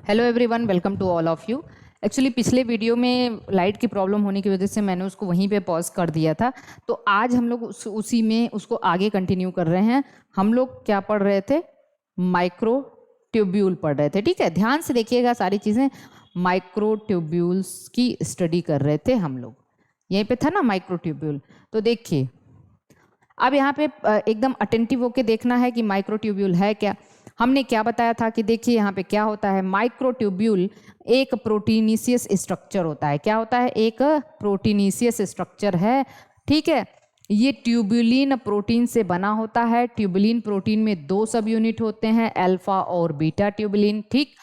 Hello everyone, welcome to all of you. Actually पिछले video में light की problem होने की वजह से मैंने उसको वहीं पे पॉज कर दिया था। तो आज हम लोग उसी में उसको आगे कंटिन्यू कर रहे हैं। हम लोग क्या पढ़ रहे थे? माइक्रो ट्यूब्यूल पढ़ रहे थे। ठीक है, ध्यान से देखिएगा सारी चीज़ें। माइक्रो ट्यूब्यूल्स की स्टडी कर रहे थे हम लोग। यहीं पे था ना माइक्रो ट्यूब्यूल। तो देखिए, अब यहाँ पे एकदम अटेंटिव होके देखना है कि माइक्रोट्यूब्यूल है क्या। हमने क्या बताया था कि देखिए यहाँ पे क्या होता है। माइक्रोट्यूब्यूल एक प्रोटीनिशियस स्ट्रक्चर होता है। क्या होता है? एक प्रोटीनिशियस स्ट्रक्चर है। ठीक है, ये ट्यूबुलिन प्रोटीन से बना होता है। ट्यूबुलिन प्रोटीन में दो सब यूनिट होते हैं, अल्फा और बीटा ट्यूबुलिन। ठीक,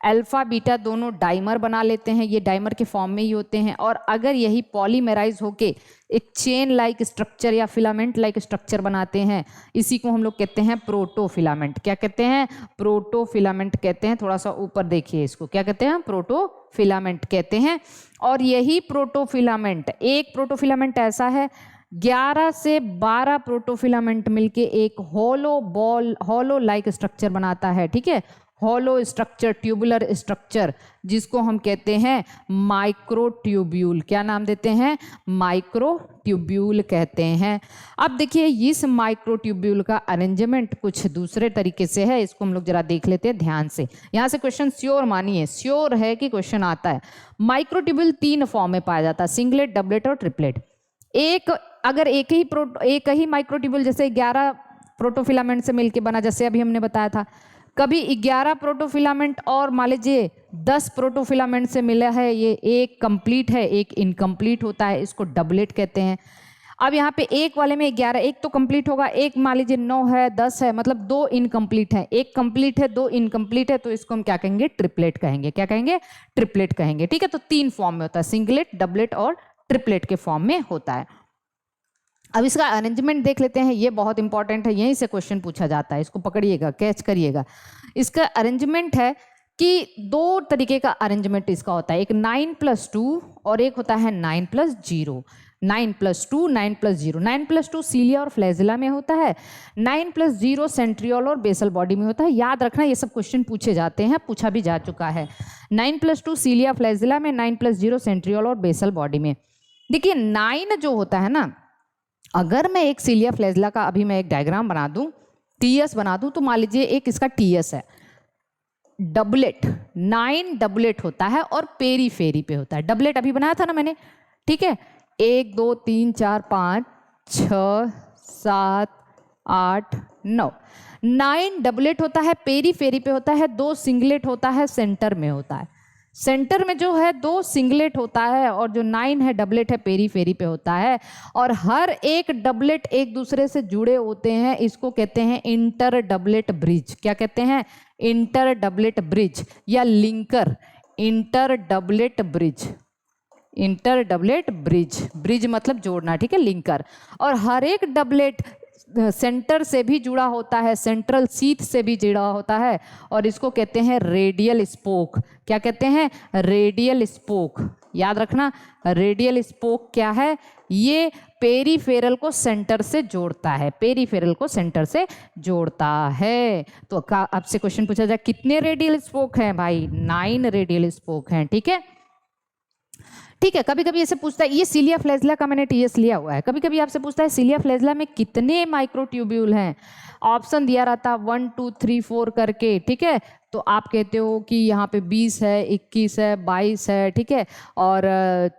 अल्फा बीटा दोनों डाइमर बना लेते हैं, ये डाइमर के फॉर्म में ही होते हैं। और अगर यही पॉलीमराइज होके एक चेन लाइक स्ट्रक्चर या फिलामेंट लाइक स्ट्रक्चर बनाते हैं, इसी को हम लोग कहते हैं प्रोटोफिलामेंट। क्या कहते हैं? प्रोटोफिलामेंट कहते हैं। थोड़ा सा ऊपर देखिए, इसको क्या कहते हैं? प्रोटोफिलामेंट कहते हैं। और यही प्रोटोफिलामेंट, एक प्रोटोफिलामेंट ऐसा है 11 से 12 प्रोटोफिलामेंट मिलके एक हॉलो लाइक स्ट्रक्चर बनाता है। ठीक है, हॉलो स्ट्रक्चर, ट्यूबुलर स्ट्रक्चर, जिसको हम कहते हैं माइक्रोट्यूब्यूल। क्या नाम देते हैं? माइक्रोट्यूब्यूल कहते हैं। अब देखिए, इस माइक्रोट्यूब्यूल का अरेंजमेंट कुछ दूसरे तरीके से है। इसको हम लोग जरा देख लेते हैं ध्यान से। यहाँ से क्वेश्चन श्योर मानिए, श्योर है कि क्वेश्चन आता है। माइक्रोट्यूब्यूल 3 फॉर्म में पाया जाता है, सिंगलेट, डबलेट और ट्रिपलेट। अगर एक ही माइक्रोट्यूब्यूल जैसे 11 प्रोटोफिलामेंट से मिलकर बना, जैसे अभी हमने बताया था, कभी 11 प्रोटोफिलामेंट और मान लीजिए 10 प्रोटोफिलामेंट से मिला है, ये एक कंप्लीट है, एक इनकम्प्लीट होता है, इसको डबलेट कहते हैं। अब यहाँ पे एक वाले में 11, एक तो कंप्लीट होगा, एक मान लीजिए 9 है, 10 है, मतलब 2 इनकम्प्लीट है, एक कंप्लीट है, 2 इनकम्प्लीट है, तो इसको हम क्या कहेंगे? ट्रिपलेट कहेंगे। क्या कहेंगे? ट्रिपलेट कहेंगे। ठीक है, तो 3 फॉर्म में होता है, सिंगलेट, डबलेट और ट्रिपलेट के फॉर्म में होता है। अब इसका अरेंजमेंट देख लेते हैं, ये बहुत इंपॉर्टेंट है, यहीं से क्वेश्चन पूछा जाता है, इसको पकड़िएगा, कैच करिएगा। इसका अरेंजमेंट है कि 2 तरीके का अरेंजमेंट इसका होता है, एक 9+2 और एक होता है 9+0। 9+2, 9+0। 9+2 सीलिया और फ्लैजिला में होता है, 9+0 सेंट्रियोल और बेसल बॉडी में होता है। याद रखना, ये सब क्वेश्चन पूछे जाते हैं, पूछा भी जा चुका है। 9+2 सीलिया फ्लैजिला में, 9+0 सेंट्रियोल और बेसल बॉडी में। देखिए 9 जो होता है ना, अगर मैं एक सीलिया फ्लैजिला का अभी मैं एक डायग्राम बना दूं, टीएस बना दूं, तो मान लीजिए एक इसका टीएस है, डबलेट, 9 डबलेट होता है और पेरीफेरी पे होता है। डबलेट अभी बनाया था ना मैंने। ठीक है, 1 2 3 4 5 6 7 8 9, 9 डबलेट होता है, पेरीफेरी पे होता है, 2 सिंगलेट होता है, सेंटर में होता है। सेंटर में जो है 2 सिंगलेट होता है और जो 9 है डबलेट है, पेरीफेरी पे होता है। और हर एक डबलेट एक दूसरे से जुड़े होते हैं, इसको कहते हैं इंटर डबलेट ब्रिज। क्या कहते हैं? इंटर डबलेट ब्रिज या linker. Inter doublet bridge, inter doublet bridge, bridge मतलब जोड़ना। ठीक है, लिंकर। और हर एक डबलेट सेंटर से भी जुड़ा होता है, सेंट्रल सीथ से भी जुड़ा होता है, और इसको कहते हैं रेडियल स्पोक। क्या कहते हैं? Radial spoke. याद रखना, रेडियल स्पोक क्या है? ये पेरीफेरल को सेंटर से जोड़ता है, पेरीफेरल को सेंटर से जोड़ता है। तो आपसे क्वेश्चन पूछा जाए कितने रेडियल स्पोक हैं? भाई 9 रेडियल स्पोक हैं। ठीक है, ठीक है। कभी कभी ऐसे पूछता है, ये सीलिया फ्लैजिला का मैंने टीएस लिया हुआ है, कभी कभी आपसे पूछता है सीलिया फ्लैजिला में कितने माइक्रोट्यूब्यूल हैं? ऑप्शन दिया रहता 1 2 3 4 करके। ठीक है, तो आप कहते हो कि यहाँ पे 20 है, 21 है, 22 है, ठीक है, और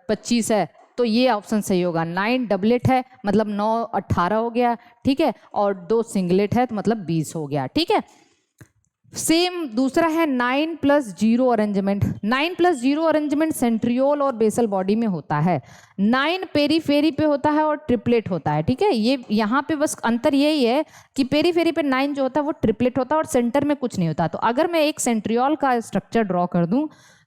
25 है, तो ये ऑप्शन सही होगा। 9 डबलेट है मतलब 9 18 हो गया। ठीक है, और 2 सिंगलेट है तो मतलब 20 हो गया। ठीक है, सेम दूसरा है 9+0 अरेंजमेंट। 9+0 अरेंजमेंट सेंट्रियोल और बेसल बॉडी में होता है, 9 पेरीफेरी पे होता है और ट्रिपलेट होता है। ठीक है, ये यहाँ पे बस अंतर यही है कि पेरीफेरी पे 9 जो होता है वो ट्रिपलेट होता है और सेंटर में कुछ नहीं होता। तो अगर मैं एक सेंट्रियोल का स्ट्रक्चर ड्रॉ कर दूं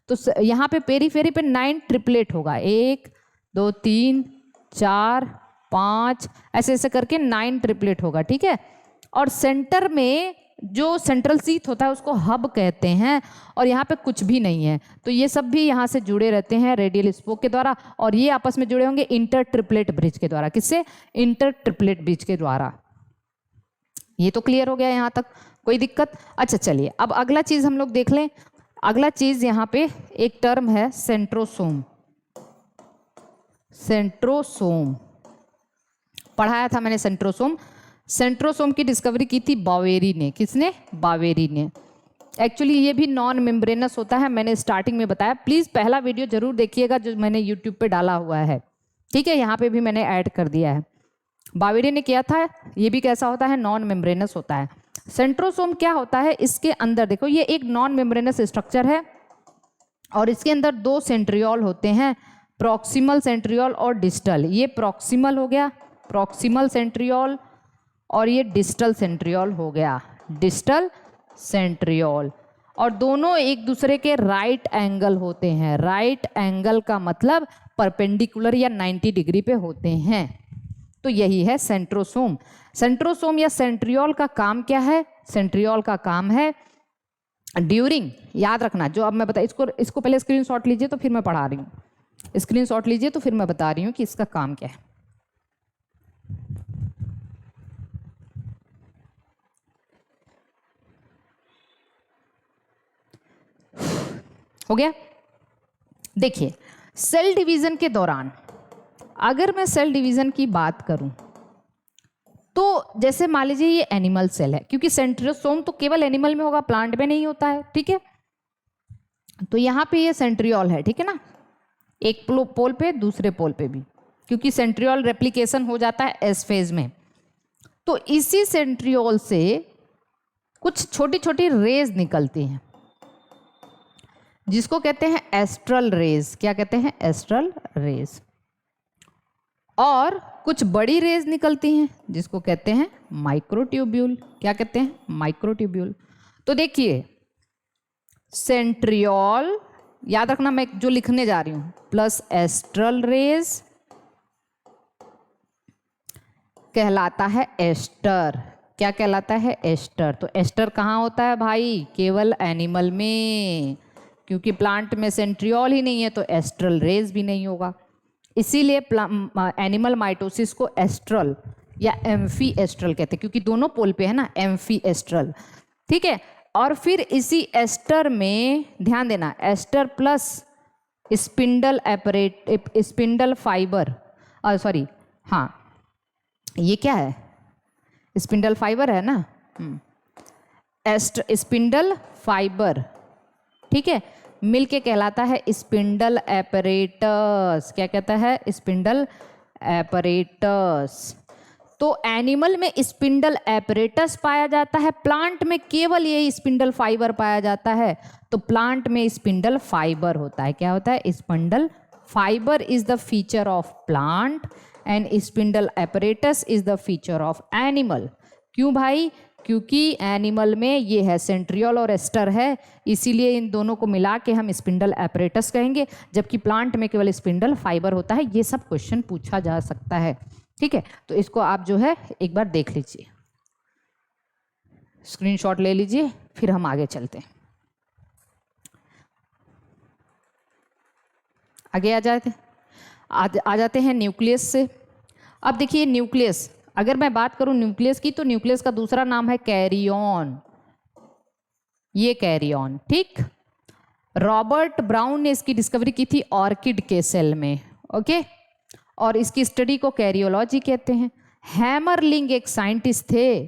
तो यहाँ पे पेरीफेरी पे 9 ट्रिपलेट होगा, 1 2 3 4 5 ऐसे ऐसे करके 9 ट्रिपलेट होगा। ठीक है, और सेंटर में जो सेंट्रल सीथ होता है उसको हब कहते हैं, और यहाँ पे कुछ भी नहीं है, तो ये सब भी यहाँ से जुड़े रहते हैं रेडियल स्पोक के द्वारा, और ये आपस में जुड़े होंगे इंटर ट्रिपलेट ब्रिज के द्वारा। किससे? इंटर ट्रिपलेट ब्रिज के द्वारा। ये तो क्लियर हो गया यहाँ तक, कोई दिक्कत? अच्छा चलिए, अब अगला चीज हम लोग देख लें। अगला चीज यहाँ पे एक टर्म है सेंट्रोसोम। सेंट्रोसोम पढ़ाया था मैंने सेंट्रोसोम। सेंट्रोसोम की डिस्कवरी की थी बावेरी ने। किसने? बावेरी ने। एक्चुअली ये भी नॉन मेम्ब्रेनस होता है, मैंने स्टार्टिंग में बताया। प्लीज़ पहला वीडियो जरूर देखिएगा जो मैंने यूट्यूब पे डाला हुआ है, ठीक है, यहाँ पे भी मैंने ऐड कर दिया है। बावेरी ने किया था। ये भी कैसा होता है? नॉन मेम्ब्रेनस होता है। सेंट्रोसोम क्या होता है? इसके अंदर देखो, ये एक नॉन मेम्ब्रेनस स्ट्रक्चर है और इसके अंदर दो सेंट्रियोल होते हैं, प्रॉक्सिमल सेंट्रियोल और डिस्टल। ये प्रॉक्सिमल हो गया, प्रॉक्सिमल सेंट्रियोल, और ये डिस्टल सेंट्रियोल हो गया, डिस्टल सेंट्रियोल। और दोनों एक दूसरे के राइट एंगल होते हैं। राइट एंगल का मतलब परपेंडिकुलर या 90 डिग्री पे होते हैं। तो यही है सेंट्रोसोम। सेंट्रोसोम या सेंट्रियोल का काम क्या है? सेंट्रियोल का काम है ड्यूरिंग, याद रखना जो अब मैं बता, इसको पहले स्क्रीनशॉट लीजिए तो फिर मैं पढ़ा रही हूँ। स्क्रीनशॉट लीजिए तो फिर मैं बता रही हूँ कि इसका काम क्या है। हो गया? देखिए, सेल डिवीजन के दौरान अगर मैं सेल डिवीजन की बात करूं तो जैसे मान लीजिए ये एनिमल सेल है, क्योंकि सेंट्रोसोम तो केवल एनिमल में होगा, प्लांट में नहीं होता है, ठीक है। तो यहाँ पे ये सेंट्रियोल है, ठीक है ना, एक पोल पे दूसरे पोल पे भी, क्योंकि सेंट्रियोल रेप्लिकेशन हो जाता है एस फेज में। तो इसी सेंट्रियोल से कुछ छोटी छोटी रेज निकलती हैं जिसको कहते हैं एस्ट्रल रेज। क्या कहते हैं? Astral rays. और कुछ बड़ी रेज निकलती हैं जिसको कहते हैं माइक्रोट्यूब्यूल। क्या कहते हैं? माइक्रोट्यूब्यूल। तो देखिए, सेंट्रियोल, याद रखना मैं जो लिखने जा रही हूं, प्लस एस्ट्रल रेज कहलाता है एस्टर। क्या कहलाता है? एस्टर। तो एस्टर कहाँ होता है भाई? केवल एनिमल में, क्योंकि प्लांट में सेंट्रियोल ही नहीं है तो एस्ट्रल रेज भी नहीं होगा। इसीलिए एनिमल माइटोसिस को एस्ट्रल या एम्फी एस्ट्रल कहते हैं, क्योंकि दोनों पोल पे है ना, एम्फी एस्ट्रल, ठीक है। और फिर इसी एस्टर में ध्यान देना, aster plus spindle apparatus, spindle fibre, sorry, हाँ ये क्या है? स्पिंडल फाइबर है ना, स्पिंडल फाइबर, ठीक है, मिलके कहलाता है स्पिंडल एपरेटस। क्या कहता है? Spindle apparatus. तो एनिमल में स्पिंडल एपरेटस पाया जाता है, प्लांट में केवल ये स्पिंडल फाइबर पाया जाता है। तो प्लांट में स्पिंडल फाइबर होता है। क्या होता है? Spindle fibre is the feature of plant and spindle apparatus is the feature of animal. क्यों भाई? क्योंकि एनिमल में ये है सेंट्रियोल और एस्टर है, इसीलिए इन दोनों को मिला के हम स्पिंडल एपरेटस कहेंगे, जबकि प्लांट में केवल स्पिंडल फाइबर होता है। ये सब क्वेश्चन पूछा जा सकता है, ठीक है। तो इसको आप जो है एक बार देख लीजिए, स्क्रीनशॉट ले लीजिए, फिर हम आगे चलते हैं। आगे आ जाते हैं न्यूक्लियस से। अब देखिए, न्यूक्लियस, अगर मैं बात करूं न्यूक्लियस की, तो न्यूक्लियस का दूसरा नाम है कैरियन। ये कैरियन, ठीक। रॉबर्ट ब्राउन ने इसकी डिस्कवरी की थी ऑर्किड के सेल में, ओके, और इसकी स्टडी को कैरियोलॉजी कहते हैं। हैमरलिंग एक साइंटिस्ट थे,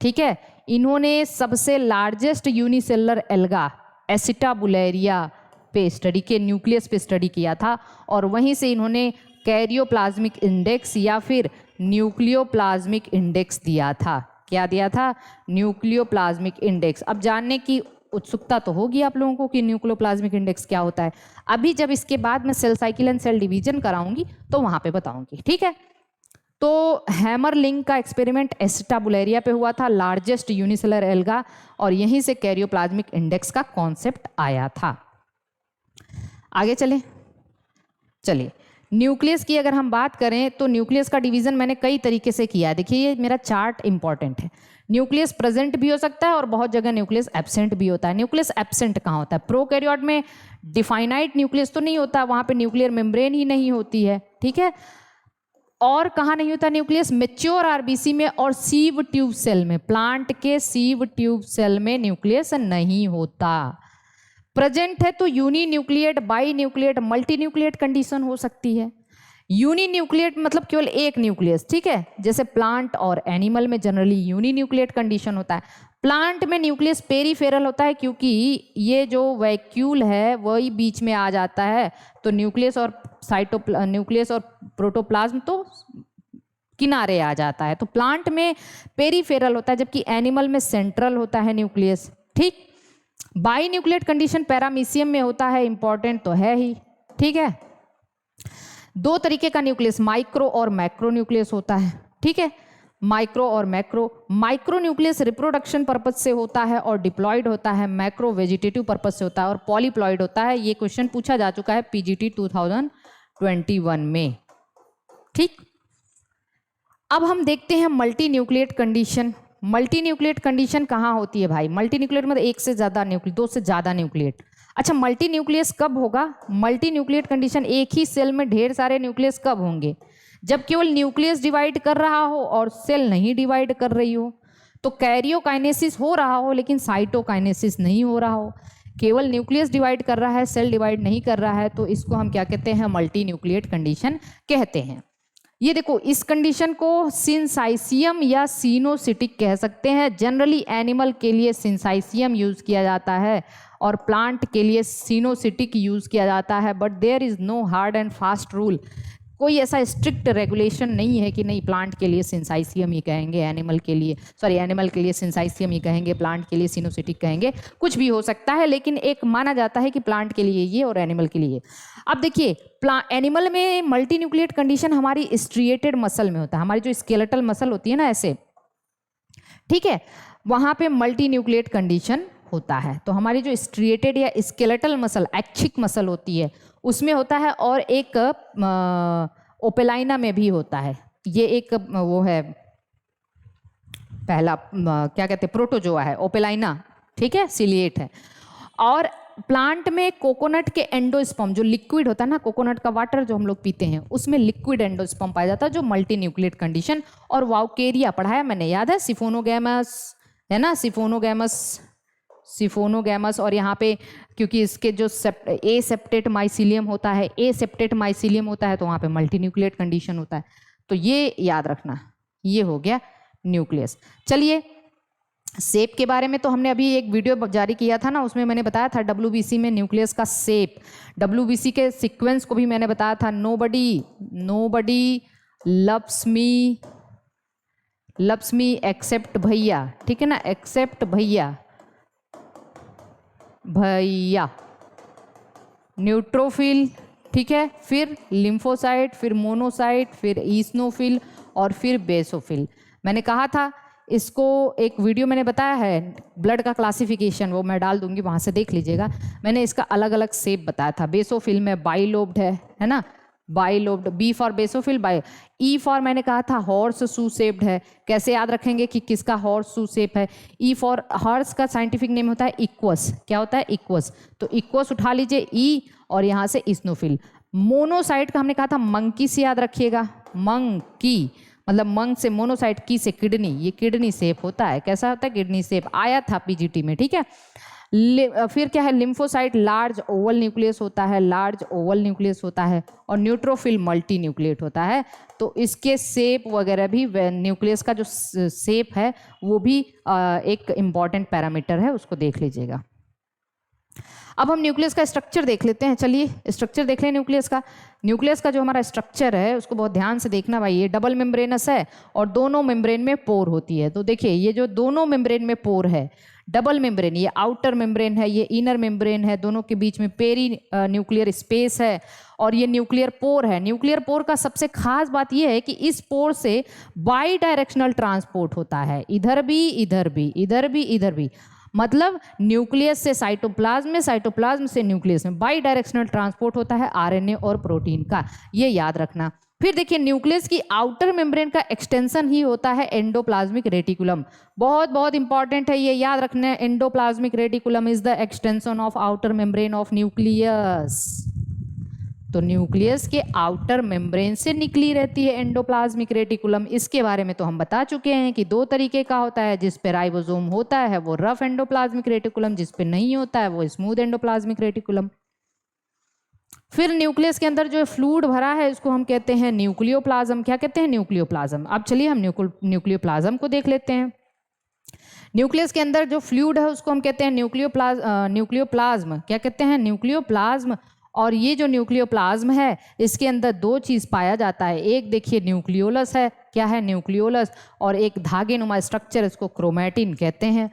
ठीक है, इन्होंने सबसे लार्जेस्ट यूनिसेलुलर एल्गा एसिटाबुलेरिया पे स्टडी के, न्यूक्लियस पे स्टडी किया था, और वहीं से इन्होंने कैरियोप्लाज्मिक इंडेक्स या फिर न्यूक्लियोप्लाज्मिक इंडेक्स दिया था। क्या दिया था? Nucleoplasmic index. अब जानने की उत्सुकता तो होगी आप लोगों को कि न्यूक्लियोप्लाज्मिक इंडेक्स क्या होता है। अभी जब इसके बाद मैं cell cycle and cell division कराऊंगी तो वहां पे बताऊंगी, ठीक है। तो हैमरलिंग का एक्सपेरिमेंट एसिटाबुलेरिया पे हुआ था, लार्जेस्ट यूनिसेलुलर एल्गा, और यहीं से कैरियोप्लाज्मिक इंडेक्स का कॉन्सेप्ट आया था। आगे चलिए, न्यूक्लियस की अगर हम बात करें तो न्यूक्लियस का डिवीजन मैंने कई तरीके से किया है। देखिए, ये मेरा चार्ट इंपॉर्टेंट है। न्यूक्लियस प्रेजेंट भी हो सकता है और बहुत जगह न्यूक्लियस एब्सेंट भी होता है। न्यूक्लियस एब्सेंट कहाँ होता है? प्रोकैरियोट में डिफाइनाइट न्यूक्लियस तो नहीं होता, वहां पे न्यूक्लियर मेम्ब्रेन ही नहीं होती है, ठीक है। और कहाँ नहीं होता न्यूक्लियस? मैच्योर आरबीसी में और सीव ट्यूब सेल में। प्लांट के सीव ट्यूब सेल में न्यूक्लियस नहीं होता। प्रेजेंट है तो uninucleate, by nucleate, multi nucleate condition हो सकती है। यूनिन्यूक्लिएट मतलब केवल एक न्यूक्लियस, ठीक है, जैसे प्लांट और एनिमल में जनरली यूनिन्यूक्लिएट कंडीशन होता है। प्लांट में न्यूक्लियस पेरीफेरल होता है क्योंकि ये जो वैक्यूल है वही बीच में आ जाता है, तो न्यूक्लियस और न्यूक्लियस और प्रोटोप्लाज्म तो किनारे आ जाता है, तो प्लांट में पेरीफेरल होता है, जबकि एनिमल में सेंट्रल होता है न्यूक्लियस, ठीक। बाई न्यूक्लिएट कंडीशन पैरामीशियम में होता है, इंपॉर्टेंट तो है ही, ठीक है। दो तरीके का न्यूक्लियस, माइक्रो और मैक्रो न्यूक्लियस होता है, ठीक है, माइक्रो और macro. Micro nucleus reproduction purpose से होता है और डिप्लॉयड होता है, मैक्रो वेजिटेटिव पर्पज से होता है और पॉलीप्लॉयड होता है। ये क्वेश्चन पूछा जा चुका है पीजीटी 2021 में, ठीक। अब हम देखते हैं multi nucleate condition. Multi nucleate condition कहाँ होती है भाई? मल्टी न्यूक्लिएट मतलब एक से ज़्यादा न्यूक्लिएट, दो से ज़्यादा न्यूक्लिएट। अच्छा, मल्टी न्यूक्लियस कब होगा? मल्टी न्यूक्लिएट कंडीशन एक ही सेल में ढेर सारे न्यूक्लियस कब होंगे? जब केवल न्यूक्लियस डिवाइड कर रहा हो और सेल नहीं डिवाइड कर रही हो, तो कैरियोकाइनेसिस हो रहा हो लेकिन साइटोकाइनेसिस नहीं हो रहा हो, केवल न्यूक्लियस डिवाइड कर रहा है, सेल डिवाइड नहीं कर रहा है, तो इसको हम क्या कहते हैं? मल्टी न्यूक्लिएट कंडीशन कहते हैं। ये देखो, इस कंडीशन को सिंसाइसियम या सिनोसिटिक कह सकते हैं। जनरली एनिमल के लिए सिंसाइसियम यूज किया जाता है और प्लांट के लिए सिनोसिटिक यूज किया जाता है, but there is no hard and fast rule. कोई ऐसा स्ट्रिक्ट रेगुलेशन नहीं है कि नहीं प्लांट के लिए सिंसाइसियम ही कहेंगे, एनिमल के लिए सिंसाइसियम ही कहेंगे, प्लांट के लिए सिनोसिटिक कहेंगे, कुछ भी हो सकता है, लेकिन एक माना जाता है कि प्लांट के लिए ये और एनिमल के लिए। अब देखिए, एनिमल में मल्टी न्यूक्लिएट कंडीशन हमारी स्ट्रिएटेड मसल में होता है, हमारी जो स्केलेटल मसल होती है ना ऐसे, ठीक है, वहाँ पे मल्टी न्यूक्लिएट कंडीशन होता है। तो हमारी जो स्ट्रिएटेड या स्केलेटल मसल, ऐच्छिक मसल होती है, उसमें होता है, और एक ओपेलाइना में भी होता है। ये एक वो है पहला क्या कहते हैं, प्रोटोजोआ है, ओपेलाइना, ठीक है, सिलिएट है। और प्लांट में कोकोनट के एंडोस्पर्म, जो लिक्विड होता है ना, कोकोनट का वाटर जो हम लोग पीते हैं, उसमें लिक्विड एंडोस्पर्म पाया जाता है, जो मल्टी न्यूक्लिएट कंडीशन। और वाउकेरिया पढ़ाया मैंने, याद है, सिफोनोगैमस है ना, सिफोनोगैमस। और यहाँ पे क्योंकि इसके जो ए सेप्टेट माइसिलियम होता है, तो वहाँ पे मल्टी न्यूक्लिएट कंडीशन होता है। तो ये याद रखना, ये हो गया न्यूक्लियस। चलिए, शेप के बारे में तो हमने अभी एक वीडियो जारी किया था ना, उसमें मैंने बताया था डब्ल्यूबीसी में न्यूक्लियस का शेप, डब्ल्यूबीसी के सीक्वेंस को भी मैंने बताया था। नोबडी लव्स मी एक्सेप्ट भैया, ठीक है ना, एक्सेप्ट भैया, न्यूट्रोफिल, ठीक है, फिर लिम्फोसाइट, फिर मोनोसाइट, फिर ईसनोफिल और फिर बेसोफिल। मैंने कहा था इसको, एक वीडियो मैंने बताया है ब्लड का क्लासिफिकेशन, वो मैं डाल दूंगी, वहाँ से देख लीजिएगा। मैंने इसका अलग अलग शेप बताया था। बेसोफिल में बाइलोब्ड है ना, bilobed, B for basophil, bi. E for मैंने कहा था हॉर्स शू शेप्ड है। कैसे याद रखेंगे कि किसका हॉर्स शू शेप है? ई फॉर हॉर्स का साइंटिफिक नेम होता है इक्वस। क्या होता है? इक्वस। तो इक्वस उठा लीजिए, ई, और यहाँ से इस्नोफिल। मोनोसाइट का हमने कहा था मंकी से याद रखिएगा, मंकी मतलब मंग से मोनोसाइट, की से किडनी, ये किडनी शेप होता है। कैसा होता है? किडनी शेप, आया था पीजीटी में, ठीक है। फिर क्या है? लिम्फोसाइट लार्ज ओवल न्यूक्लियस होता है, और न्यूट्रोफिल मल्टी न्यूक्लिएट होता है। तो इसके शेप वगैरह भी, न्यूक्लियस का जो शेप है वो भी एक इम्पॉर्टेंट पैरामीटर है, उसको देख लीजिएगा। अब हम न्यूक्लियस का स्ट्रक्चर देख लेते हैं। चलिए स्ट्रक्चर देख लें न्यूक्लियस का। न्यूक्लियस का जो हमारा स्ट्रक्चर है उसको बहुत ध्यान से देखना भाई। ये डबल मेम्ब्रेनस है और दोनों मेम्ब्रेन में पोर होती है। तो देखिए ये जो दोनों मेम्ब्रेन में पोर है, डबल मेम्ब्रेन, ये आउटर मेम्ब्रेन है, ये इनर मेम्ब्रेन है, दोनों के बीच में पेरी न्यूक्लियर स्पेस है, और ये न्यूक्लियर पोर है। न्यूक्लियर पोर का सबसे खास बात ये है कि इस पोर से बाई डायरेक्शनल ट्रांसपोर्ट होता है, इधर भी इधर भी, इधर भी इधर भी। मतलब न्यूक्लियस से साइटोप्लाज्म में, साइटोप्लाज्म से न्यूक्लियस में बाई डायरेक्शनल ट्रांसपोर्ट होता है आरएनए और प्रोटीन का, ये याद रखना। फिर देखिए न्यूक्लियस की आउटर मेम्ब्रेन का एक्सटेंशन ही होता है एंडोप्लाज्मिक रेटिकुलम। बहुत बहुत इंपॉर्टेंट है, ये याद रखना है। Endoplasmic reticulum is the extension of outer membrane of nucleus. तो न्यूक्लियस के आउटर मेम्ब्रेन से निकली रहती है एंडोप्लाज्मिक रेटिकुलम। इसके बारे में तो हम बता चुके हैं कि दो तरीके का होता है, जिस पे राइबोसोम होता है वो रफ एंडोप्लाज्मिक रेटिकुलम, जिस पे नहीं होता है वो स्मूथ एंडोप्लाज्मिक रेटिकुलम। फिर न्यूक्लियस के अंदर जो फ्लूइड भरा है इसको हम कहते हैं न्यूक्लियोप्लाज्म। क्या कहते हैं? न्यूक्लियोप्लाज्म। अब चलिए हम न्यूक्लियोप्लाज्म को देख लेते हैं। न्यूक्लियस के अंदर जो फ्लूइड है उसको हम कहते हैं न्यूक्लियोप्लाज्म। क्या कहते हैं? न्यूक्लियोप्लाज्म। और ये जो न्यूक्लियोप्लाज्म है इसके अंदर दो चीज़ पाया जाता है। एक देखिए न्यूक्लियोलस है। क्या है? न्यूक्लियोलस। और एक धागे नुमा स्ट्रक्चर, इसको क्रोमैटिन कहते हैं।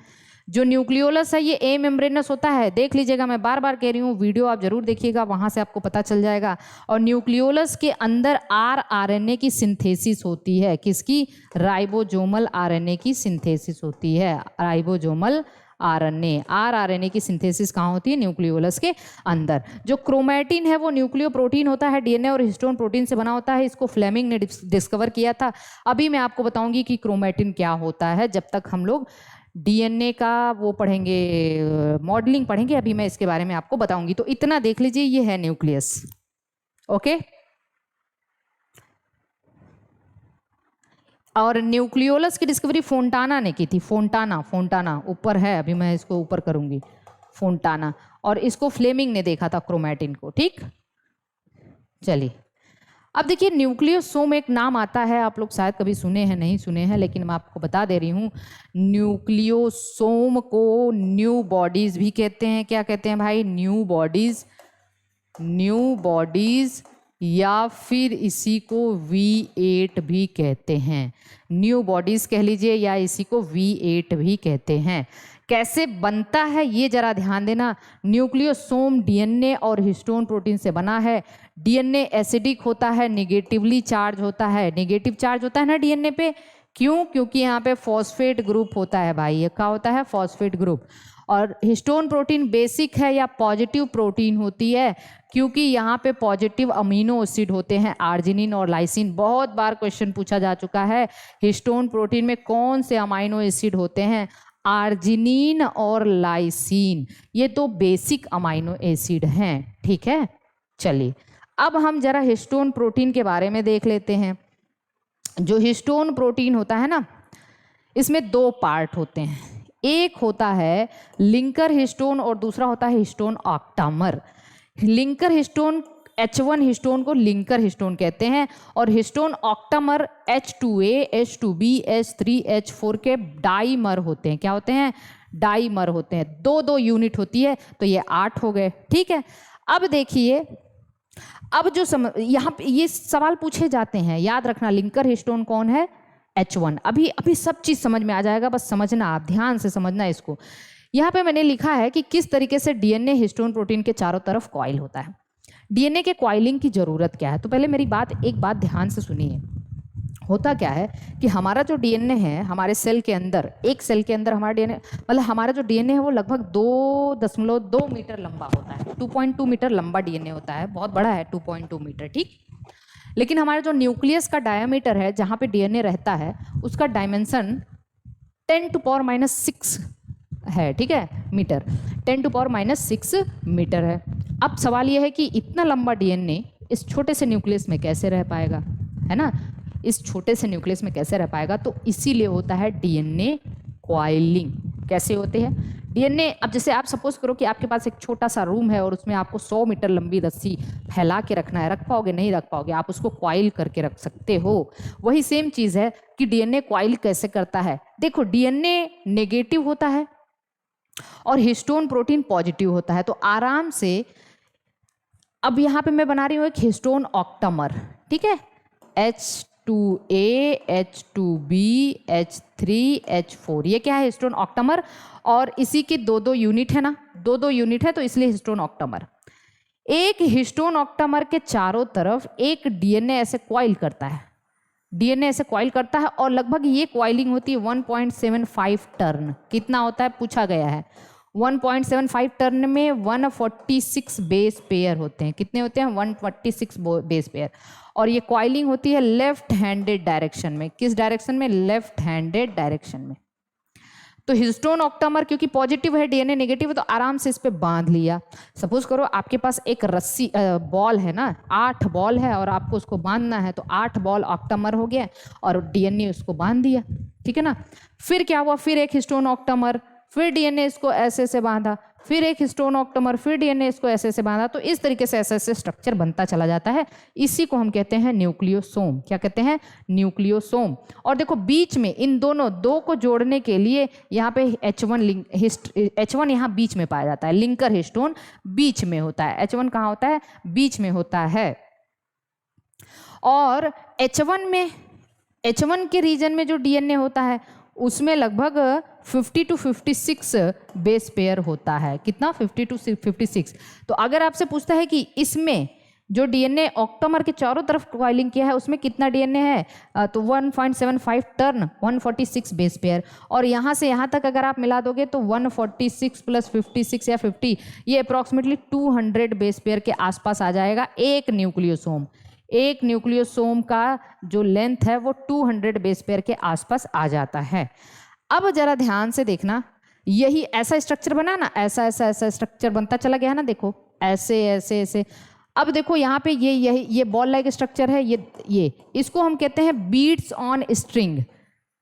जो न्यूक्लियोलस है ये ए मेम्ब्रेनस होता है। देख लीजिएगा, मैं बार बार कह रही हूँ, वीडियो आप जरूर देखिएगा, वहाँ से आपको पता चल जाएगा। और न्यूक्लियोलस के अंदर आरएनए की सिंथेसिस होती है। किसकी? राइबोसोमल आरएनए की सिंथेसिस होती है। राइबोसोमल आरएनए की सिंथेसिस कहाँ होती है? न्यूक्लियोलस के अंदर। जो क्रोमैटिन है वो न्यूक्लियो प्रोटीन होता है, डीएनए और हिस्टोन प्रोटीन से बना होता है। इसको फ्लेमिंग ने डिस्कवर किया था। अभी मैं आपको बताऊंगी कि क्रोमैटिन क्या होता है, जब तक हम लोग डीएनए का वो पढ़ेंगे, मॉडलिंग पढ़ेंगे, अभी मैं इसके बारे में आपको बताऊंगी। तो इतना देख लीजिए, ये है न्यूक्लियस। ओके। और न्यूक्लियोलस की डिस्कवरी फोंटाना ने की थी। फोंटाना ऊपर है, अभी मैं इसको ऊपर करूंगी, फोंटाना। और इसको फ्लेमिंग ने देखा था, क्रोमैटिन को। ठीक, चलिए अब देखिए न्यूक्लियोसोम एक नाम आता है, आप लोग शायद कभी सुने हैं, नहीं सुने हैं, लेकिन मैं आपको बता दे रही हूँ। न्यूक्लियोसोम को न्यू बॉडीज भी कहते हैं। क्या कहते हैं भाई? न्यू बॉडीज या फिर इसी को V8 भी कहते हैं। न्यू बॉडीज कह लीजिए या इसी को V8 भी कहते हैं। कैसे बनता है ये जरा ध्यान देना। न्यूक्लियोसोम डीएनए और हिस्टोन प्रोटीन से बना है। डीएनए एसिडिक होता है, निगेटिवली चार्ज होता है। नेगेटिव चार्ज होता है ना डीएनए पे, क्यों? क्योंकि यहाँ पे फॉस्फेट ग्रुप होता है भाई। ये क्या होता है? Phosphate group. और हिस्टोन प्रोटीन बेसिक है या पॉजिटिव प्रोटीन होती है, क्योंकि यहाँ पे पॉजिटिव अमीनो एसिड होते हैं, आर्जिनिन और लाइसिन। बहुत बार क्वेश्चन पूछा जा चुका है, हिस्टोन प्रोटीन में कौन से अमीनो एसिड होते हैं? आर्जिनिन और लाइसिन। ये तो बेसिक अमीनो एसिड हैं। ठीक है, चलिए अब हम जरा हिस्टोन प्रोटीन के बारे में देख लेते हैं। जो हिस्टोन प्रोटीन होता है ना, इसमें दो पार्ट होते हैं। एक होता है लिंकर हिस्टोन और दूसरा होता है histone octamer. Linker histone H1 histone को लिंकर हिस्टोन कहते हैं, और histone octamer H2A, H2B, H3, H4 के डाइमर होते हैं। क्या होते हैं? डाइमर होते हैं। दो यूनिट होती है, तो ये 8 हो गए। ठीक है, अब देखिए, अब जो यहाँ पे ये सवाल पूछे जाते हैं, याद रखना लिंकर हिस्टोन कौन है? H1। अभी सब चीज़ समझ में आ जाएगा, बस समझना, आप ध्यान से समझना इसको। यहाँ पे मैंने लिखा है कि किस तरीके से डीएनए हिस्टोन प्रोटीन के चारों तरफ कॉइल होता है। डीएनए के कॉइलिंग की जरूरत क्या है? तो पहले मेरी एक बात ध्यान से सुनिए। होता क्या है कि हमारा जो डीएनए है, हमारे सेल के अंदर, एक सेल के अंदर हमारा डीएनए, मतलब हमारा जो डीएनए है वो लगभग 2.2 मीटर लंबा होता है। 2.2 मीटर लंबा डीएनए होता है, बहुत बड़ा है 2.2 मीटर। ठीक, लेकिन हमारा जो न्यूक्लियस का डायमीटर है, जहाँ पे डीएनए रहता है, उसका डायमेंशन 10⁻⁶ है। ठीक है, मीटर, 10⁻�6 मीटर है। अब सवाल यह है कि इतना लंबा डीएनए इस छोटे से न्यूक्लियस में कैसे रह पाएगा, है ना? इस छोटे से न्यूक्लियस में कैसे रह पाएगा? तो इसीलिए होता है डीएनए कॉइलिंग। कैसे होते हैं डीएनए? अब जैसे आप सपोज करो कि आपके पास एक छोटा सा रूम है और उसमें आपको 100 मीटर लंबी रस्सी फैला के रखना है। रख पाओगे? नहीं रख पाओगे, आप उसको कॉइल करके रख सकते हो। वही सेम चीज़ है कि डीएनए कॉइल कैसे करता है। देखो, डीएनए नेगेटिव होता है और हिस्टोन प्रोटीन पॉजिटिव होता है। तो आराम से, अब यहाँ पे मैं बना रही हूँ एक हिस्टोन ऑक्टामर। ठीक है, H2A, H2B, H3, H4, ये क्या है? Histone octamer. और इसी की दो यूनिट है ना, दो यूनिट है, तो इसलिए हिस्टोन ऑक्टामर। एक हिस्टोन ऑक्टामर के चारों तरफ एक डीएनए ऐसे कॉइल करता है। डीएनए ऐसे कॉइल करता है और लगभग ये कॉइलिंग होती है 1.75 टर्न। कितना होता है? पूछा गया है। 1.75 टर्न में 146 बेस पेयर होते हैं। कितने होते हैं? 146 बेस पेयर। और ये कॉइलिंग होती है लेफ्ट हैंडेड डायरेक्शन में। किस डायरेक्शन में? लेफ्ट हैंडेड डायरेक्शन में। तो हिस्टोन ऑक्टामर क्योंकि पॉजिटिव है, डीएनए नेगेटिव है, तो आराम से इस पे बांध लिया। सपोज करो आपके पास एक रस्सी बॉल है ना, 8 बॉल है और आपको उसको बांधना है, तो 8 बॉल ऑक्टामर हो गया और डीएनए उसको बांध दिया, ठीक है ना। फिर क्या हुआ, फिर एक हिस्टोन ऑक्टामर, फिर डीएनए इसको ऐसे से बांधा, फिर एक हिस्टोन ऑक्टामर, फिर डीएनए इसको ऐसे से बांधा। तो इस तरीके से ऐसे ऐसे स्ट्रक्चर बनता चला जाता है। इसी को हम कहते हैं न्यूक्लियोसोम। क्या कहते हैं? न्यूक्लियोसोम। और देखो बीच में इन दोनों दो को जोड़ने के लिए यहाँ पे H1 यहाँ बीच में पाया जाता है, लिंकर हिस्टोन बीच में होता है। H1 कहाँ होता है? बीच में होता है। और H1 के रीजन में जो डीएनए होता है उसमें लगभग 50 to 56 बेस पेयर होता है। कितना? 50 to 56। तो अगर आपसे पूछता है कि इसमें जो डीएनए ऑक्टामर के चारों तरफ कॉइलिंग किया है उसमें कितना डीएनए है, तो 1.75 टर्न 146 बेस पेयर। और यहाँ से यहाँ तक अगर आप मिला दोगे तो 146 प्लस 56 या 50, ये अप्रॉक्सीमेटली 200 बेस पेयर के आसपास आ जाएगा एक न्यूक्लियोसोम। एक न्यूक्लियोसोम का जो लेंथ है वो 200 बेस पेयर के आसपास आ जाता है। अब जरा ध्यान से देखना, यही ऐसा स्ट्रक्चर बना ना, ऐसा ऐसा ऐसा स्ट्रक्चर बनता चला गया ना, देखो ऐसे ऐसे ऐसे। अब देखो यहाँ पे ये बॉल लाइक स्ट्रक्चर है, ये इसको हम कहते हैं beads on string.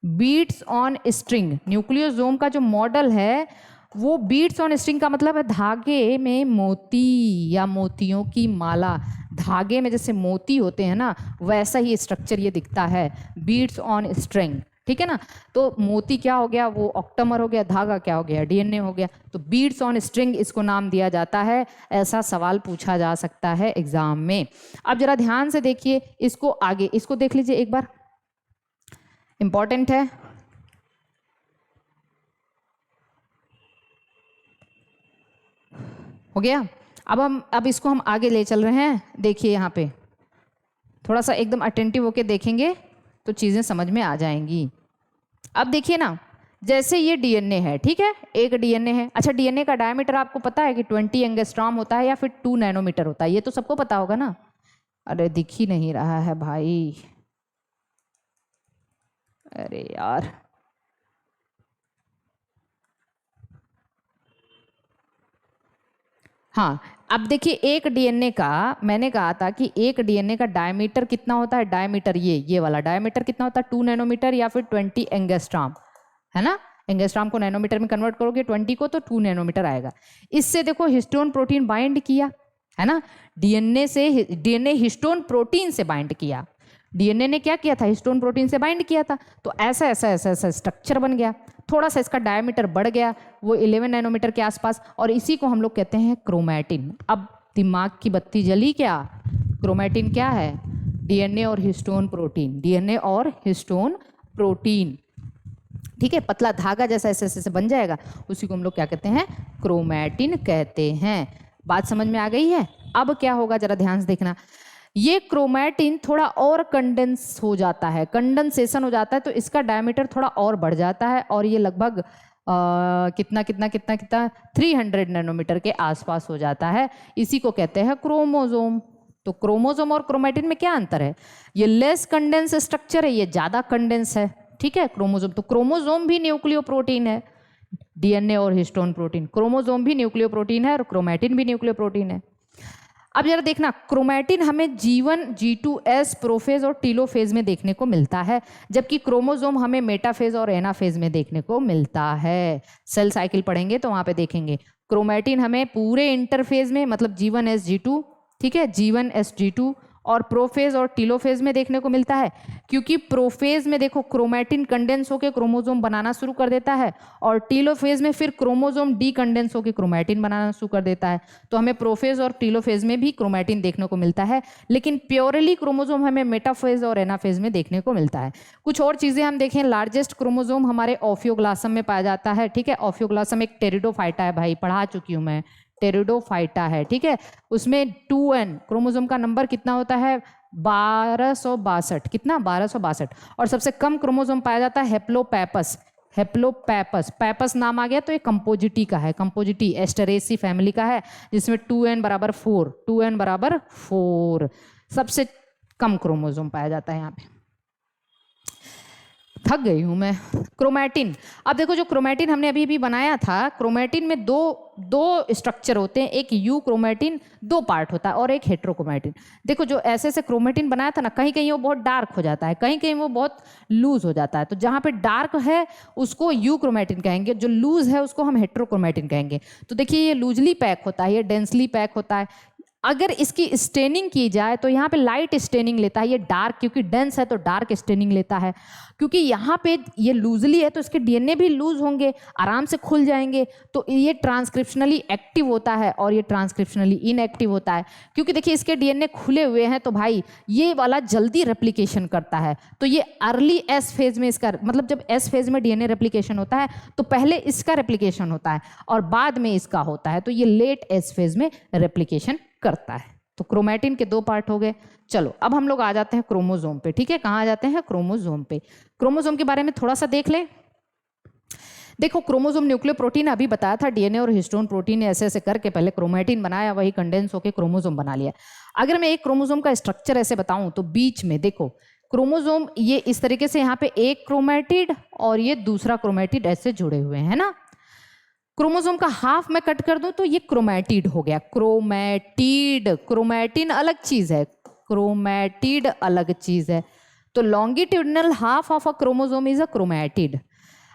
Beads on string nucleosome का जो मॉडल है वो बीड्स ऑन स्ट्रिंग का मतलब है धागे में मोती या मोतियों की माला। धागे में जैसे मोती होते हैं ना, वैसा ही स्ट्रक्चर ये दिखता है, बीड्स ऑन स्ट्रिंग, ठीक है ना। तो मोती क्या हो गया? वो ऑक्टामर हो गया, धागा क्या हो गया? डीएनए हो गया। तो बीड्स ऑन स्ट्रिंग इसको नाम दिया जाता है। ऐसा सवाल पूछा जा सकता है एग्जाम में। अब जरा ध्यान से देखिए इसको, आगे इसको देख लीजिए एक बार, इंपॉर्टेंट है। हो गया। अब इसको हम आगे ले चल रहे हैं। देखिए यहाँ पे थोड़ा सा एकदम अटेंटिव होके देखेंगे तो चीज़ें समझ में आ जाएंगी। अब देखिए ना, जैसे ये डीएनए है, ठीक है, एक डीएनए है। अच्छा, डीएनए का डायमीटर आपको पता है कि 20 एंगस्ट्रॉम होता है या फिर 2 नैनोमीटर होता है? ये तो सबको पता होगा ना। अरे दिख ही नहीं रहा है भाई, अरे यार। हाँ, अब देखिए एक डीएनए का, मैंने कहा था कि एक डीएनए का डायमीटर कितना होता है? डायमीटर ये वाला डायमीटर कितना होता है? 2 नैनोमीटर या फिर 20 एंगस्ट्रॉम, है ना। एंगस्ट्रॉम को नैनोमीटर में कन्वर्ट करोगे 20 को, तो 2 नैनोमीटर आएगा। इससे देखो हिस्टोन प्रोटीन बाइंड किया, है ना। डीएनए हिस्टोन प्रोटीन से बाइंड किया। डीएनए ने क्या किया था? हिस्टोन प्रोटीन से बाइंड किया था। तो ऐसा ऐसा ऐसा ऐसा स्ट्रक्चर बन गया। थोड़ा सा इसका डायमीटर बढ़ गया, वो 11 नैनोमीटर के आसपास, और इसी को हम लोग कहते हैं क्रोमैटिन। अब दिमाग की बत्ती जली क्या? क्रोमैटिन क्या है? डीएनए और हिस्टोन प्रोटीन। डीएनए और हिस्टोन प्रोटीन, ठीक है, पतला धागा जैसा ऐसे ऐसे बन जाएगा, उसी को हम लोग क्या कहते हैं? क्रोमैटिन कहते हैं। बात समझ में आ गई है? अब क्या होगा जरा ध्यान से देखना, ये क्रोमैटिन थोड़ा और कंडेंस हो जाता है, कंडेंसेशन हो जाता है, तो इसका डायमीटर थोड़ा और बढ़ जाता है और ये लगभग कितना 300 नैनोमीटर के आसपास हो जाता है। इसी को कहते हैं क्रोमोसोम। तो क्रोमोसोम और क्रोमैटिन में क्या अंतर है? ये लेस कंडेंस स्ट्रक्चर है, ये ज़्यादा कंडेंस है, ठीक है, क्रोमोसोम। तो क्रोमोसोम भी न्यूक्लियो प्रोटीन है, डीएनए और हिस्टोन प्रोटीन। क्रोमोसोम भी न्यूक्लियो प्रोटीन है और क्रोमैटिन भी न्यूक्लियो प्रोटीन है। अब जरा देखना, क्रोमैटिन हमें G1, G2S प्रोफेज और टीलोफेज में देखने को मिलता है, जबकि क्रोमोसोम हमें मेटाफेज और एनाफेज में देखने को मिलता है। सेल साइकिल पढ़ेंगे तो वहां पे देखेंगे। क्रोमैटिन हमें पूरे इंटरफेज में, मतलब G1S G2, ठीक है, G1S G2 और प्रोफेज और टीलोफेज में देखने को मिलता है, क्योंकि प्रोफेज में देखो क्रोमैटिन कंडेंस होकर क्रोमोसोम बनाना शुरू कर देता है और टीलोफेज में फिर क्रोमोसोम डीकंडेंस होकर क्रोमैटिन बनाना शुरू कर देता है। तो हमें प्रोफेज और टीलोफेज में भी क्रोमैटिन देखने को मिलता है, लेकिन प्योरली क्रोमोसोम हमें मेटाफेज और एनाफेज में देखने को मिलता है। कुछ और चीजें हम देखें, लार्जेस्ट क्रोमोसोम हमारे ऑफियोग्लासम में पाया जाता है, ठीक है। ऑफियोग्लासम एक टेरिडोफाइटा है भाई, पढ़ा चुकी हूँ मैं, टेरिडोफाइटा है, ठीक है। उसमें 2n क्रोमोसोम का नंबर कितना होता है? 1262। कितना? 1262। और सबसे कम क्रोमोसोम पाया जाता है हेप्लोपैपस। हेप्लोपैपस, पैपस नाम आ गया तो ये कंपोजिटी का है, कंपोजिटी एस्टरेसी फैमिली का है, जिसमें 2n बराबर 4, 2n बराबर 4 सबसे कम क्रोमोसोम पाया जाता है यहाँ पे। थक गई हूँ मैं। क्रोमैटिन, अब देखो जो क्रोमैटिन हमने अभी भी बनाया था, क्रोमैटिन में दो स्ट्रक्चर होते हैं, एक यू क्रोमैटिन 2 पार्ट होता है और एक हेट्रोक्रोमैटिन। देखो जो ऐसे ऐसे क्रोमैटिन बनाया था ना, कहीं कहीं वो बहुत डार्क हो जाता है, कहीं कहीं वो बहुत लूज हो जाता है। तो जहाँ पे डार्क है उसको यू क्रोमैटिन कहेंगे, जो लूज है उसको हम हेट्रोक्रोमैटिन कहेंगे। तो देखिए ये लूजली पैक होता है, ये डेंसली पैक होता है। अगर इसकी स्टेनिंग की जाए तो यहाँ पे लाइट स्टेनिंग लेता है, ये डार्क क्योंकि डेंस है तो डार्क स्टेनिंग लेता है। क्योंकि यहाँ पे ये लूजली है तो इसके डीएनए भी लूज होंगे, आराम से खुल जाएंगे, तो ये ट्रांसक्रिप्शनली एक्टिव होता है और ये ट्रांसक्रिप्शनली इनएक्टिव होता है। क्योंकि देखिए इसके डीएनए खुले हुए हैं तो भाई ये वाला जल्दी रेप्लिकेशन करता है। तो ये अर्ली एस फेज में इसका मतलब जब एस फेज में डीएनए रेप्लिकेशन होता है तो पहले इसका रेप्लिकेशन होता है और बाद में इसका होता है, तो ये लेट एस फेज में रेप्लिकेशन करता है। तो क्रोमैटिन के 2 पार्ट हो गए। चलो अब हम लोग आ जाते हैं क्रोमोसोम पे। ठीक है, कहाँ आ जाते हैं? क्रोमोसोम पे। क्रोमोसोम के बारे में थोड़ा सा देख ले। देखो क्रोमोसोम न्यूक्लियो प्रोटीन अभी बताया था, डीएनए और हिस्टोन प्रोटीन ने ऐसे ऐसे करके पहले क्रोमैटिन बनाया, वही कंडेंस होकर क्रोमोसोम बना लिया। अगर मैं एक क्रोमोसोम का स्ट्रक्चर ऐसे बताऊं तो बीच में देखो क्रोमोसोम ये इस तरीके से, यहाँ पे एक क्रोमैटिड और ये दूसरा क्रोमैटिड ऐसे जुड़े हुए हैं ना। क्रोमोसोम का हाफ मैं कट कर दूं तो ये क्रोमैटिड हो गया। क्रोमैटिड, क्रोमैटिन अलग चीज है, क्रोमैटिड अलग चीज है। तो longitudinal half of a chromosome is a chromatid.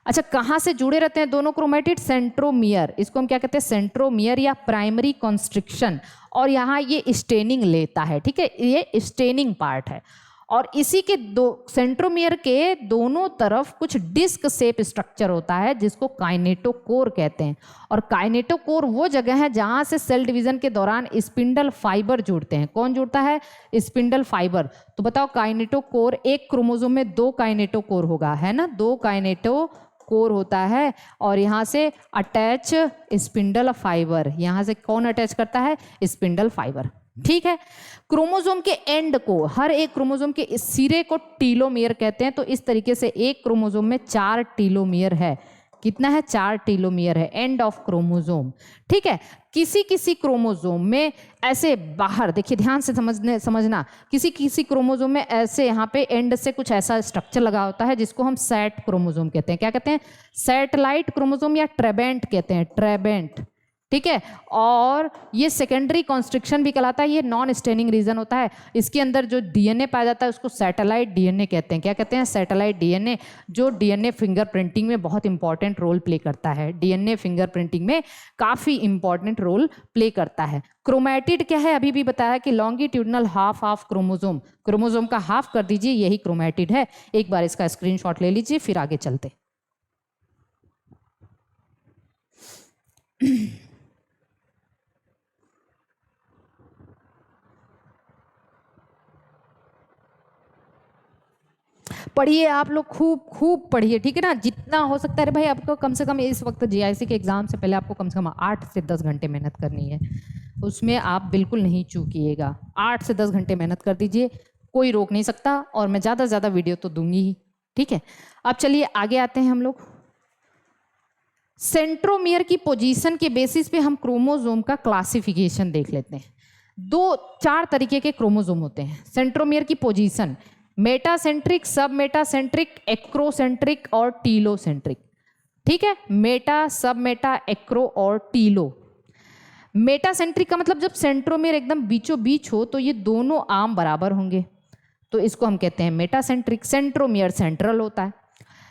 अच्छा, कहाँ से जुड़े रहते हैं दोनों क्रोमैटिड? सेंट्रोमियर, इसको हम क्या कहते हैं? सेंट्रोमियर या प्राइमरी कॉन्स्ट्रिक्शन। और यहाँ ये स्टेनिंग लेता है, ठीक है, ये स्टेनिंग पार्ट है। और इसी के दो सेंट्रोमियर के दोनों तरफ कुछ डिस्क शेप स्ट्रक्चर होता है जिसको काइनेटोकोर कहते हैं। और काइनेटोकोर वो जगह है जहां से सेल डिवीजन के दौरान स्पिंडल फाइबर जुड़ते हैं। कौन जुड़ता है? Spindle fibre. तो बताओ काइनेटोकोर, एक क्रोमोसोम में 2 काइनेटोकोर होगा, है ना, 2 काइनेटोकोर होता है। और यहाँ से अटैच स्पिंडल फाइबर, यहाँ से कौन अटैच करता है? Spindle fibre. ठीक है, क्रोमोसोम के एंड को, हर एक क्रोमोसोम के इस सिरे को टीलोमियर कहते हैं। तो इस तरीके से एक क्रोमोसोम में 4 टीलोमियर है। कितना है? 4 टीलोमियर है, एंड ऑफ क्रोमोसोम। ठीक है, किसी किसी क्रोमोसोम में ऐसे बाहर, देखिए ध्यान से समझना, किसी किसी क्रोमोसोम में ऐसे यहाँ पे एंड से कुछ ऐसा स्ट्रक्चर लगा होता है जिसको हम सैट क्रोमोसोम कहते हैं। क्या कहते हैं? सैटेलाइट क्रोमोसोम या ट्रेबेंट कहते हैं, ट्रेबेंट। ठीक है, और ये सेकेंडरी कॉन्स्ट्रिक्शन भी कहलाता है, ये नॉन स्टेनिंग रीजन होता है। इसके अंदर जो डीएनए पाया जाता है उसको सैटेलाइट डीएनए कहते हैं। क्या कहते हैं? सैटेलाइट डीएनए, जो डीएनए फिंगरप्रिंटिंग में बहुत इंपॉर्टेंट रोल प्ले करता है। डीएनए फिंगरप्रिंटिंग में काफी इंपॉर्टेंट रोल प्ले करता है। क्रोमैटिड क्या है? अभी भी बताया कि longitudinal half of chromosome, chromosome का हाफ कर दीजिए, यही क्रोमैटिड है। एक बार इसका स्क्रीनशॉट ले लीजिए, फिर आगे चलते। पढ़िए आप लोग, खूब खूब पढ़िए, ठीक है ना, जितना हो सकता है। भाई आपको कम से कम इस वक्त जीआईसी के एग्जाम से पहले आपको कम से कम 8 से 10 घंटे मेहनत करनी है, उसमें आप बिल्कुल नहीं चूकिएगा। 8 से 10 घंटे मेहनत कर दीजिए, कोई रोक नहीं सकता। और मैं ज़्यादा से ज़्यादा वीडियो तो दूंगी ही, ठीक है। अब चलिए आगे आते हैं हम लोग। सेंट्रोमियर की पोजीशन के बेसिस पे हम क्रोमोसोम का क्लासिफिकेशन देख लेते हैं। 4 तरीके के क्रोमोसोम होते हैं। सेंट्रोमियर की पोजीशन, मेटासेंट्रिक, सब मेटासेंट्रिक, एक्रोसेंट्रिक और टीलोसेंट्रिक। ठीक है, मेटा, सब मेटा, एक्रो और टीलो। मेटासेंट्रिक का मतलब जब सेंट्रोमियर एकदम बीचों बीच हो तो ये दोनों आर्म बराबर होंगे, तो इसको हम कहते हैं मेटासेंट्रिक। सेंट्रोमियर सेंट्रल होता है।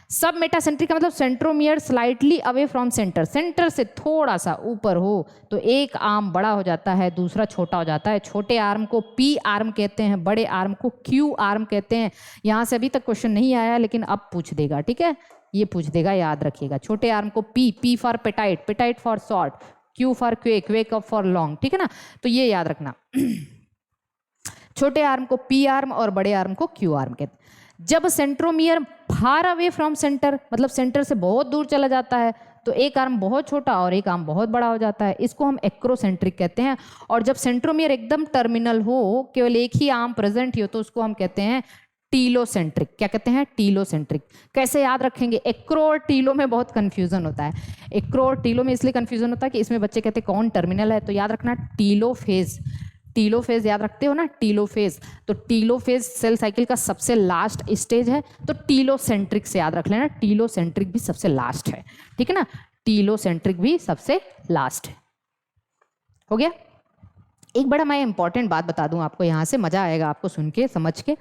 सब मेटासेंट्रिक का मतलब centromere slightly away from centre, centre से थोड़ा सा ऊपर हो तो एक आर्म बड़ा हो जाता है, दूसरा छोटा हो जाता है। छोटे आर्म को पी आर्म कहते हैं, बड़े आर्म को क्यू आर्म कहते हैं। यहाँ से अभी तक क्वेश्चन नहीं आया लेकिन अब पूछ देगा, ठीक है, ये पूछ देगा, याद रखिएगा। छोटे आर्म को P for petite, petite for short, Q for quake, wake up for long, ठीक है ना, तो ये याद रखना। छोटे आर्म को पी आर्म और बड़े आर्म को क्यू आर्म कहते हैं। जब centromere far away from centre, मतलब सेंटर से बहुत दूर चला जाता है, तो एक आर्म बहुत छोटा और एक आर्म बहुत बड़ा हो जाता है, इसको हम एक्रोसेंट्रिक कहते हैं। और जब सेंट्रोमियर एकदम टर्मिनल हो, केवल एक ही आर्म प्रेजेंट ही हो, तो उसको हम कहते हैं टीलोसेंट्रिक। क्या कहते हैं? टीलोसेंट्रिक। कैसे याद रखेंगे? एक्रो और टीलो में बहुत कंफ्यूजन होता है। एक्रो और टीलो में इसलिए कंफ्यूजन होता है कि इसमें बच्चे कहते हैं कौन टर्मिनल है, तो याद रखना टीलो फेज। टीलोफेज याद रखते हो ना, टीलोफेज, तो टीलोफेज सेल साइकिल का सबसे लास्ट स्टेज है, तो टीलोसेंट्रिक से याद रख लेना, टीलोसेंट्रिक भी सबसे लास्ट है, ठीक है ना, टीलोसेंट्रिक भी सबसे लास्ट है। हो गया। एक बड़ा मैं इंपॉर्टेंट बात बता दूं आपको, यहाँ से मजा आएगा आपको सुन के समझ के,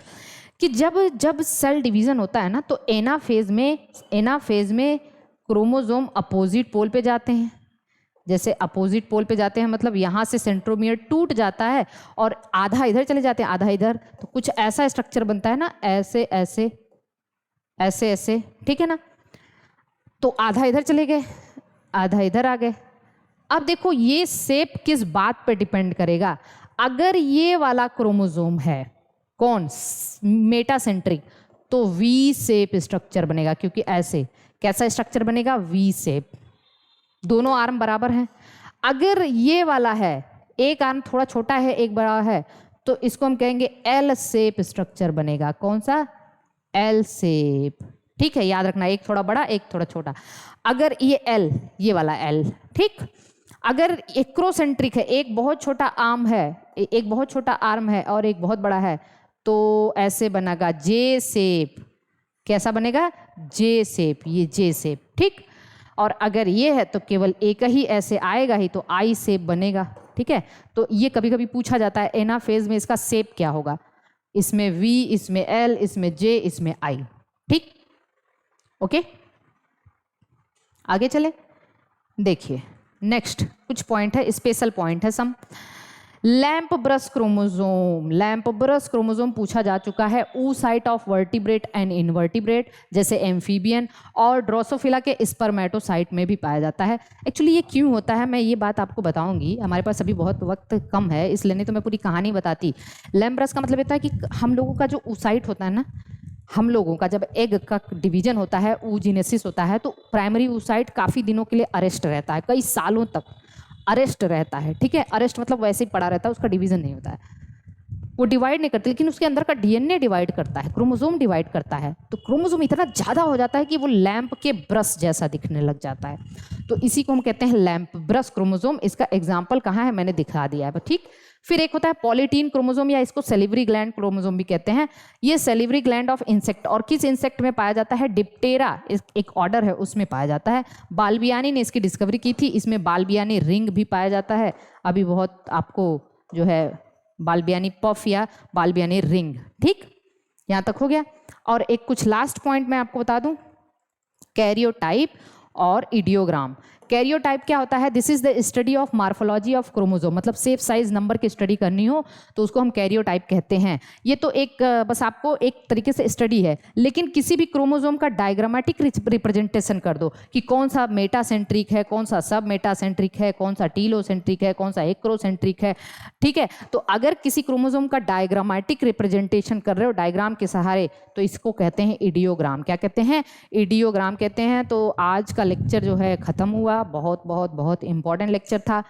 कि जब सेल डिवीजन होता है ना, तो एनाफेज में क्रोमोसोम अपोजिट पोल पे जाते हैं। जैसे अपोजिट पोल पे जाते हैं मतलब यहाँ से सेंट्रोमियर टूट जाता है और आधा इधर चले जाते हैं, आधा इधर, तो कुछ ऐसा स्ट्रक्चर बनता है ना, ऐसे ऐसे ऐसे ऐसे, ठीक है ना। तो आधा इधर चले गए, आधा इधर आ गए। अब देखो ये शेप किस बात पे डिपेंड करेगा। अगर ये वाला क्रोमोसोम है कौन, मेटासेंट्रिक, तो वी शेप स्ट्रक्चर बनेगा, क्योंकि ऐसे कैसा स्ट्रक्चर बनेगा, वी शेप, दोनों आर्म बराबर हैं। अगर ये वाला है, एक आर्म थोड़ा छोटा है एक बड़ा है, तो इसको हम कहेंगे एल शेप स्ट्रक्चर बनेगा। कौन सा, एल शेप, ठीक है, याद रखना, एक थोड़ा बड़ा एक थोड़ा छोटा। अगर ये एल, ये वाला एल, ठीक। अगर एक्रोसेंट्रिक है, एक बहुत छोटा आर्म है, एक बहुत छोटा आर्म है और एक बहुत बड़ा है, तो ऐसे बनेगा जे शेप। कैसा बनेगा, जे शेप, ये जे शेप, ठीक। और अगर ये है तो केवल एक ही ऐसे आएगा ही, तो आई शेप बनेगा, ठीक है। तो ये कभी कभी पूछा जाता है एनाफेज में इसका शेप क्या होगा, इसमें वी, इसमें एल, इसमें जे, इसमें आई, ठीक। ओके, आगे चले। देखिए नेक्स्ट कुछ पॉइंट है, स्पेशल पॉइंट है सम। Lamp brush chromosome, lamp brush chromosome पूछा जा चुका है oocyte of vertebrate and invertebrate, जैसे एम्फीबियन, और ड्रोसोफिला के स्पर्मेटोसाइट में भी पाया जाता है। एक्चुअली ये क्यों होता है मैं ये बात आपको बताऊंगी, हमारे पास अभी बहुत वक्त कम है, इसलिए नहीं तो मैं पूरी कहानी बताती। लैंप ब्रश का मतलब होता है कि हम लोगों का जो oocyte होता है ना, हम लोगों का जब एग का डिवीजन होता है, oogenesis होता है, तो प्राइमरी oocyte काफ़ी दिनों के लिए अरेस्ट रहता है, कई सालों तक अरेस्ट रहता है, ठीक है। अरेस्ट मतलब वैसे ही पड़ा रहता है, उसका डिवीजन नहीं होता है, वो डिवाइड नहीं करते, लेकिन उसके अंदर का डीएनए डिवाइड करता है, क्रोमोसोम डिवाइड करता है। तो क्रोमोसोम इतना ज़्यादा हो जाता है कि वो लैंप के ब्रश जैसा दिखने लग जाता है, तो इसी को हम कहते हैं लैंप ब्रश क्रोमोसोम। इसका एग्जाम्पल कहाँ है, मैंने दिखा दिया है, ठीक। फिर एक होता है पॉलीटीन क्रोमोसोम, या इसको सेलिवरी ग्लैंड क्रोमोसोम भी कहते हैं। ये सेलिवरी ग्लैंड ऑफ इंसेक्ट, और किस इंसेक्ट में पाया जाता है, डिप्टेरा एक ऑर्डर है उसमें पाया जाता है। बालबियानी ने इसकी डिस्कवरी की थी, इसमें बालबियानी रिंग भी पाया जाता है। अभी बहुत आपको जो है बालबियानी पफ या बालबियानी रिंग, ठीक, यहाँ तक हो गया। और एक कुछ लास्ट पॉइंट मैं आपको बता दूं, कैरियोटाइप और इडियोग्राम। कैरियोटाइप क्या होता है, this is the study of morphology of chromosome, मतलब सेफ साइज नंबर की स्टडी करनी हो तो उसको हम कैरियोटाइप कहते हैं। ये तो एक बस आपको एक तरीके से स्टडी है, लेकिन किसी भी क्रोमोसोम का डायग्रामेटिक रिप्रेजेंटेशन कर दो कि कौन सा मेटासेंट्रिक है, कौन सा सब मेटासेंट्रिक है, कौन सा टीलोसेंट्रिक है, कौन सा एक्रोसेंट्रिक है, ठीक है। तो अगर किसी क्रोमोसोम का डायग्रामेटिक रिप्रेजेंटेशन कर रहे हो डायग्राम के सहारे, तो इसको कहते हैं इडियोग्राम। क्या कहते हैं, इडियोग्राम कहते हैं। तो आज का लेक्चर जो है ख़त्म हुआ, बहुत बहुत बहुत इंपॉर्टेंट लेक्चर था।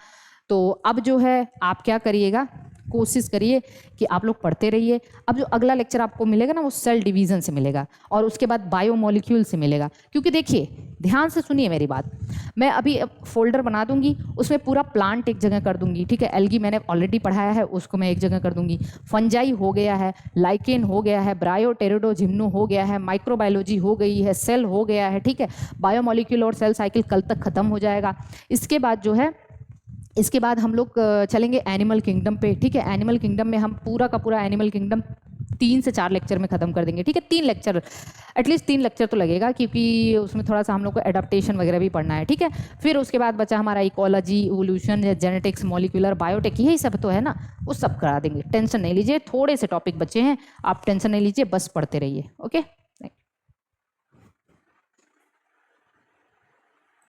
तो अब जो है आप क्या करिएगा, कोशिश करिए कि आप लोग पढ़ते रहिए। अब जो अगला लेक्चर आपको मिलेगा ना, वो सेल डिवीज़न से मिलेगा और उसके बाद बायोमोलिक्यूल से मिलेगा। क्योंकि देखिए ध्यान से सुनिए मेरी बात, मैं अभी फोल्डर बना दूंगी, उसमें पूरा प्लांट एक जगह कर दूंगी, ठीक है। एल्गी मैंने ऑलरेडी पढ़ाया है, उसको मैं एक जगह कर दूंगी। फंजाई हो गया है, लाइकेन हो गया है, ब्रायो टेरिडो जिम्नो हो गया है, माइक्रोबायोलॉजी हो गई है, सेल हो गया है, ठीक है। बायोमोलिक्यूल और सेल साइकिल कल तक खत्म हो जाएगा। इसके बाद जो है, इसके बाद हम लोग चलेंगे एनिमल किंगडम पे, ठीक है। एनिमल किंगडम में हम पूरा का पूरा एनिमल किंगडम 3 से 4 लेक्चर में ख़त्म कर देंगे, ठीक है। 3 लेक्चर, एटलीस्ट 3 लेक्चर तो लगेगा, क्योंकि उसमें थोड़ा सा हम लोग को एडाप्टेशन वगैरह भी पढ़ना है, ठीक है। फिर उसके बाद बचा हमारा ecology, evolution, genetics, molecular biotech, यही सब तो है ना, वो सब करा देंगे। टेंशन नहीं लीजिए, थोड़े से टॉपिक बचे हैं, आप टेंशन नहीं लीजिए, बस पढ़ते रहिए, ओके।